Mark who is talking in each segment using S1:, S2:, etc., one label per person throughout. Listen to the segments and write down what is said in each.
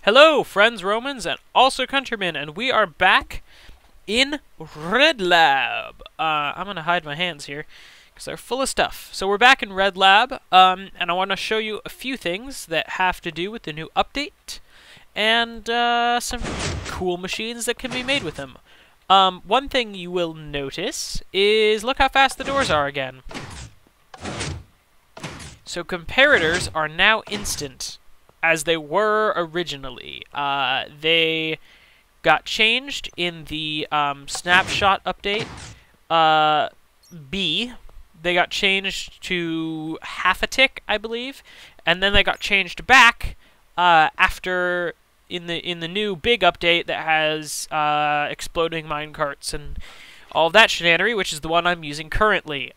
S1: Hello, friends, Romans, and also countrymen, and we are back in Red Lab. I'm going to hide my hands here because they're full of stuff. So we're back in Red Lab, and I want to show you a few things that have to do with the new update and some cool machines that can be made with them. One thing you will notice is look how fast the doors are again. So comparators are now instant, as they were originally. They got changed in the snapshot update. B, they got changed to half a tick, I believe, and then they got changed back after in the new big update that has exploding minecarts and all of that shenanery, which is the one I'm using currently.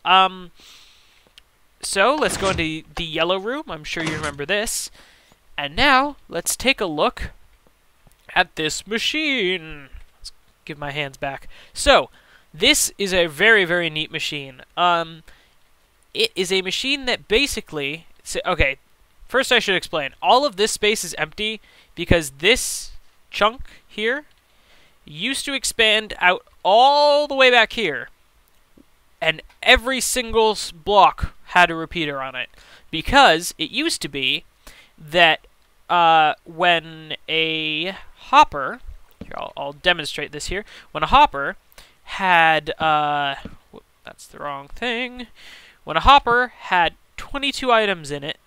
S1: So let's go into the yellow room. I'm sure you remember this. And now, let's take a look at this machine. Let's give my hands back. So, this is a very, very neat machine. It is a machine that basically... Okay, first I should explain. All of this space is empty because this chunk here used to expand out all the way back here. And every single block had a repeater on it. Because it used to be that when a hopper, here I'll demonstrate this here, when a hopper had, that's the wrong thing, when a hopper had 22 items in it,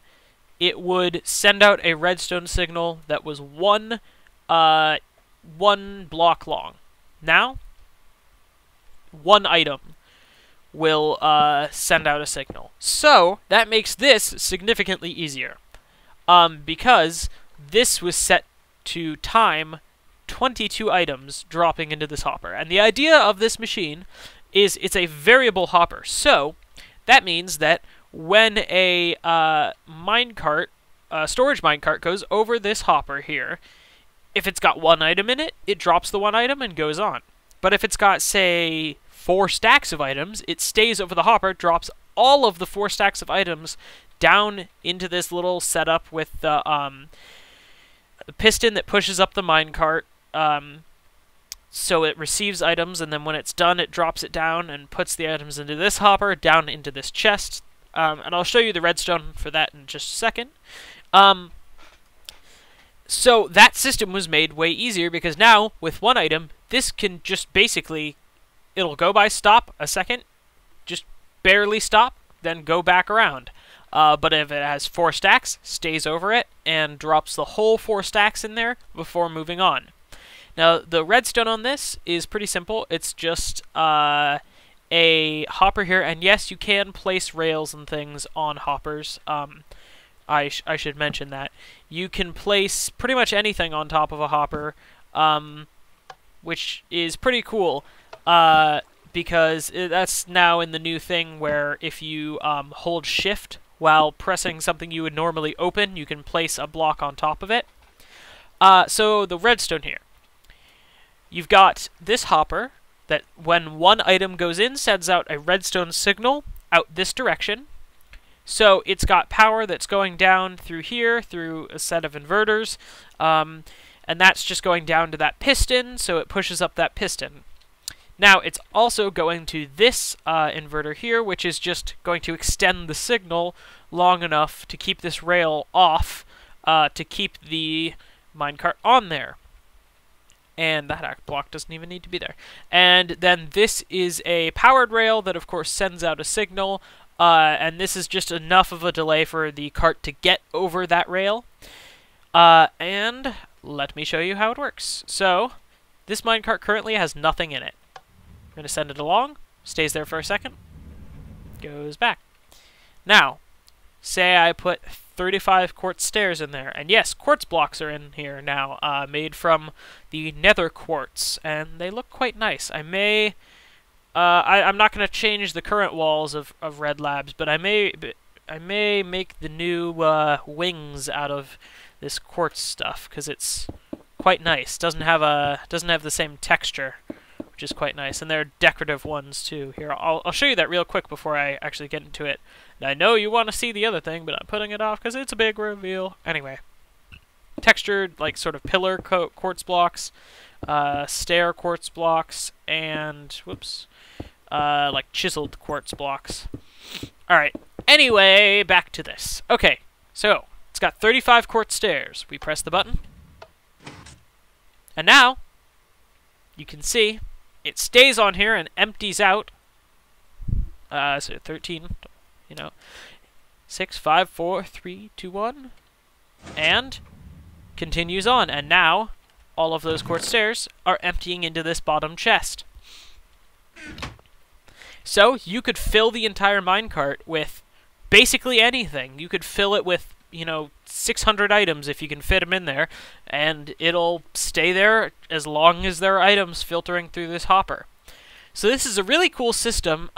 S1: it would send out a redstone signal that was one block long. Now, one item will send out a signal. So, that makes this significantly easier. Because this was set to time 22 items dropping into this hopper. And the idea of this machine is it's a variable hopper. So, that means that when a storage minecart goes over this hopper here, if it's got one item in it, it drops the one item and goes on. But if it's got, say, 4 stacks of items, it stays over the hopper, drops all of the 4 stacks of items down into this little setup with the piston that pushes up the minecart, so it receives items, and then when it's done, it drops it down and puts the items into this hopper, down into this chest, and I'll show you the redstone for that in just a second. So that system was made way easier, because now, with one item, this can just basically, it'll go by, stop a second, just barely stop, then go back around. But if it has 4 stacks, stays over it, and drops the whole 4 stacks in there before moving on. Now, the redstone on this is pretty simple. It's just a hopper here, and yes, you can place rails and things on hoppers. I should mention that. You can place pretty much anything on top of a hopper, which is pretty cool, because that's now in the new thing where if you hold shift while pressing something you would normally open, you can place a block on top of it. So the redstone here. You've got this hopper that when one item goes in, sends out a redstone signal out this direction. So it's got power that's going down through here, through a set of inverters, and that's just going down to that piston, so it pushes up that piston. Now, it's also going to this inverter here, which is just going to extend the signal long enough to keep this rail off, to keep the minecart on there. And that block doesn't even need to be there. And then this is a powered rail that, of course, sends out a signal, and this is just enough of a delay for the cart to get over that rail. And let me show you how it works. So, this minecart currently has nothing in it. I'm going to send it along, stays there for a second, goes back. Now, say I put 35 quartz stairs in there, and yes, quartz blocks are in here now, made from the nether quartz, and they look quite nice. I'm not going to change the current walls of Red Labs, but I may make the new wings out of this quartz stuff, because it's quite nice. Doesn't have the same texture, which is quite nice, and they're decorative ones too. Here, I'll show you that real quick before I actually get into it. And I know you want to see the other thing, but I'm putting it off because it's a big reveal. Anyway, textured, like, sort of pillar quartz blocks, stair quartz blocks, and, whoops, like, chiseled quartz blocks. Alright, anyway, back to this. Okay, so, it's got 35 quartz stairs. We press the button. And now, you can see, it stays on here and empties out. So 13, 6, 5, 4, 3, 2, 1, and continues on. And now, all of those quartz stairs are emptying into this bottom chest. So, you could fill the entire minecart with basically anything. You could fill it with, 600 items if you can fit them in there, and it'll stay there as long as there are items filtering through this hopper. So this is a really cool system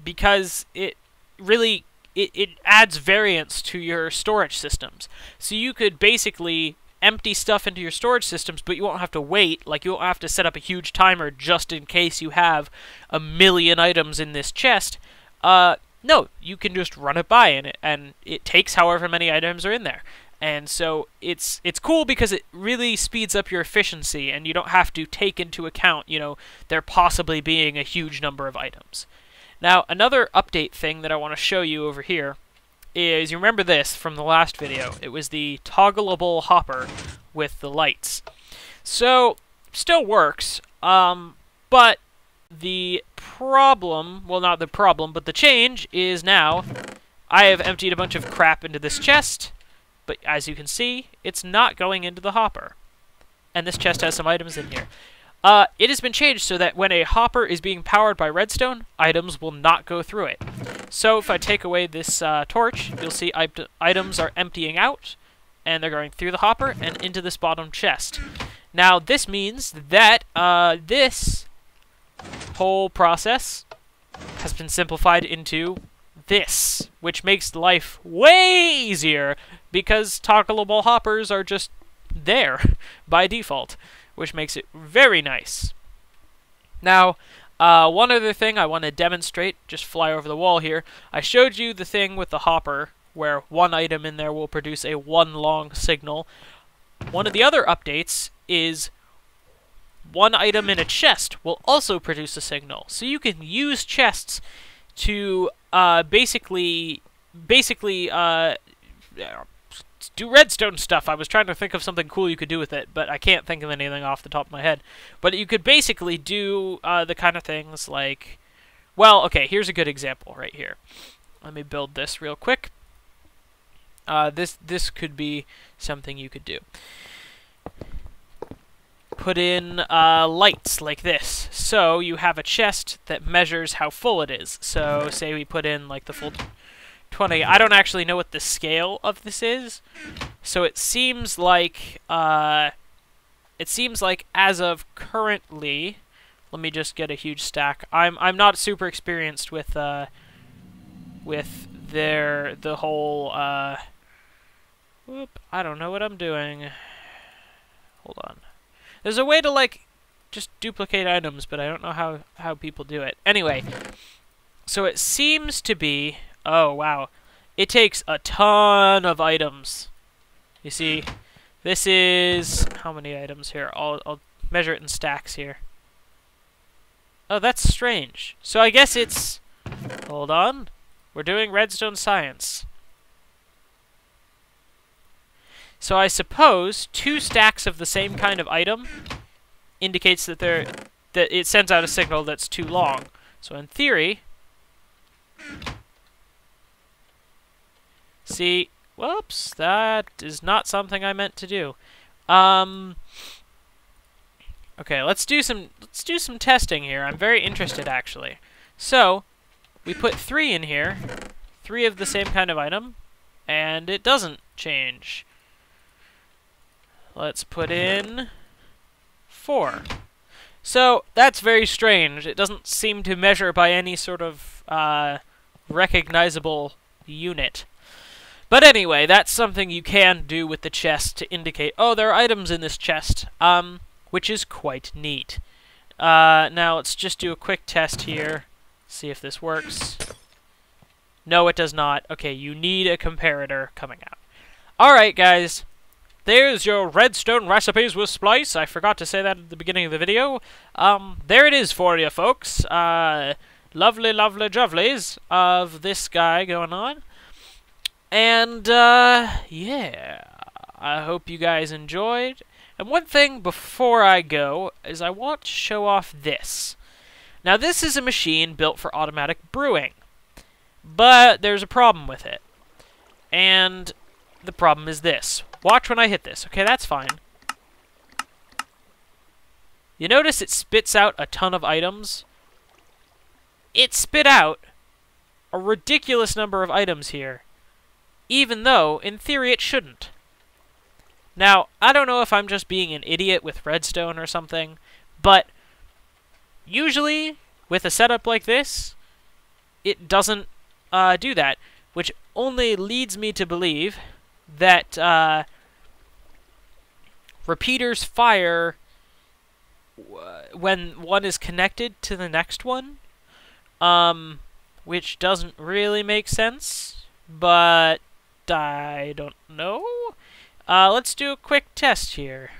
S1: because it really it adds variance to your storage systems. So you could basically empty stuff into your storage systems, but you won't have to wait. Like, you won't have to set up a huge timer just in case you have a million items in this chest. No, you can just run it by, and it takes however many items are in there. And so it's cool because it really speeds up your efficiency, and you don't have to take into account, there possibly being a huge number of items. Now, another update thing that I want to show you over here is, you remember this from the last video. It was the toggleable hopper with the lights. So, still works, but the problem, well, not the problem, but the change is now I have emptied a bunch of crap into this chest, but as you can see, it's not going into the hopper. And this chest has some items in here. It has been changed so that when a hopper is being powered by redstone, items will not go through it. So if I take away this torch, you'll see items are emptying out, and they're going through the hopper and into this bottom chest. Now, this means that this whole process has been simplified into this, which makes life way easier because toggleable hoppers are just there by default, which makes it very nice. Now, one other thing I want to demonstrate, just fly over the wall here. I showed you the thing with the hopper where one item in there will produce a one long signal. One of the other updates is one item in a chest will also produce a signal. So you can use chests to basically do redstone stuff. I was trying to think of something cool you could do with it, but I can't think of anything off the top of my head. But you could basically do the kind of things like, well, okay, here's a good example right here. Let me build this real quick. This could be something you could do. Put in lights like this. So you have a chest that measures how full it is. So say we put in like the full 20. I don't actually know what the scale of this is. So it seems like as of currently, let me just get a huge stack. I'm not super experienced with the whole whoop, I don't know what I'm doing. Hold on. There's a way to, like, just duplicate items, but I don't know how people do it. Anyway, so it seems to be... Oh, wow. It takes a ton of items. You see, this is... How many items here? I'll measure it in stacks here. Oh, that's strange. So I guess it's... Hold on. We're doing redstone science. So I suppose 2 stacks of the same kind of item indicates that it sends out a signal that's too long. So in theory, see, whoops, that is not something I meant to do. Okay, let's do some testing here. I'm very interested actually. So we put 3 in here, 3 of the same kind of item, and it doesn't change. Let's put in 4. So, that's very strange. It doesn't seem to measure by any sort of recognizable unit. But anyway, that's something you can do with the chest to indicate, oh, there are items in this chest, which is quite neat. Now, let's just do a quick test here, see if this works. No, it does not. Okay, you need a comparator coming out. Alright, guys. there's your Redstone Recipes with Splice. I forgot to say that at the beginning of the video. There it is for you, folks. Lovely, lovely jovlies of this guy going on. And, yeah, I hope you guys enjoyed. And one thing before I go is I want to show off this. Now, this is a machine built for automatic brewing, but there's a problem with it. And the problem is this. Watch when I hit this. Okay, that's fine. You notice it spits out a ton of items? It spit out a ridiculous number of items here, even though, in theory, it shouldn't. Now, I don't know if I'm just being an idiot with redstone or something, but usually, with a setup like this, it doesn't do that, which only leads me to believe that repeaters fire when one is connected to the next one, which doesn't really make sense, but I don't know. Let's do a quick test here.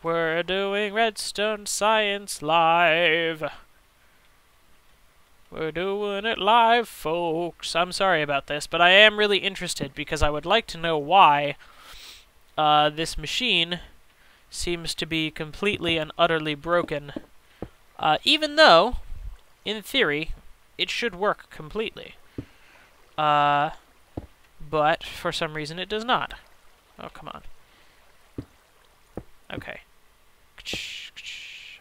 S1: We're doing Redstone Science live. We're doing it live, folks. I'm sorry about this, but I am really interested because I would like to know why this machine seems to be completely and utterly broken. Even though, in theory, it should work completely. But for some reason it does not. Oh, come on. Okay.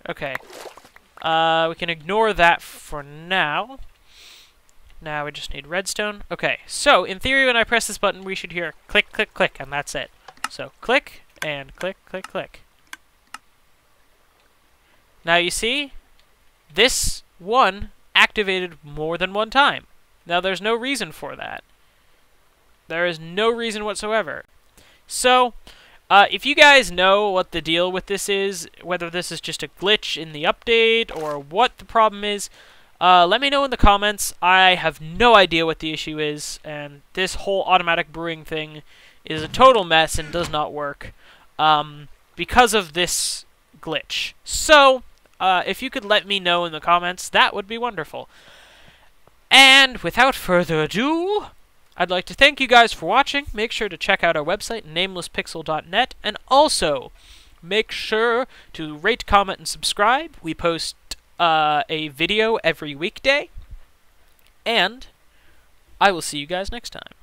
S1: Okay. We can ignore that for now. Now we just need redstone. Okay, so in theory when I press this button we should hear click, click, click, and that's it. So click, and click, click, click. Now you see, this one activated more than one time. Now there's no reason for that. There is no reason whatsoever. So, if you guys know what the deal with this is, whether this is just a glitch in the update or what the problem is, let me know in the comments. I have no idea what the issue is, and this whole automatic brewing thing is a total mess and does not work because of this glitch. So, if you could let me know in the comments, that would be wonderful. And without further ado, I'd like to thank you guys for watching. Make sure to check out our website, namelesspixel.net, and also make sure to rate, comment, and subscribe. We post a video every weekday, and I will see you guys next time.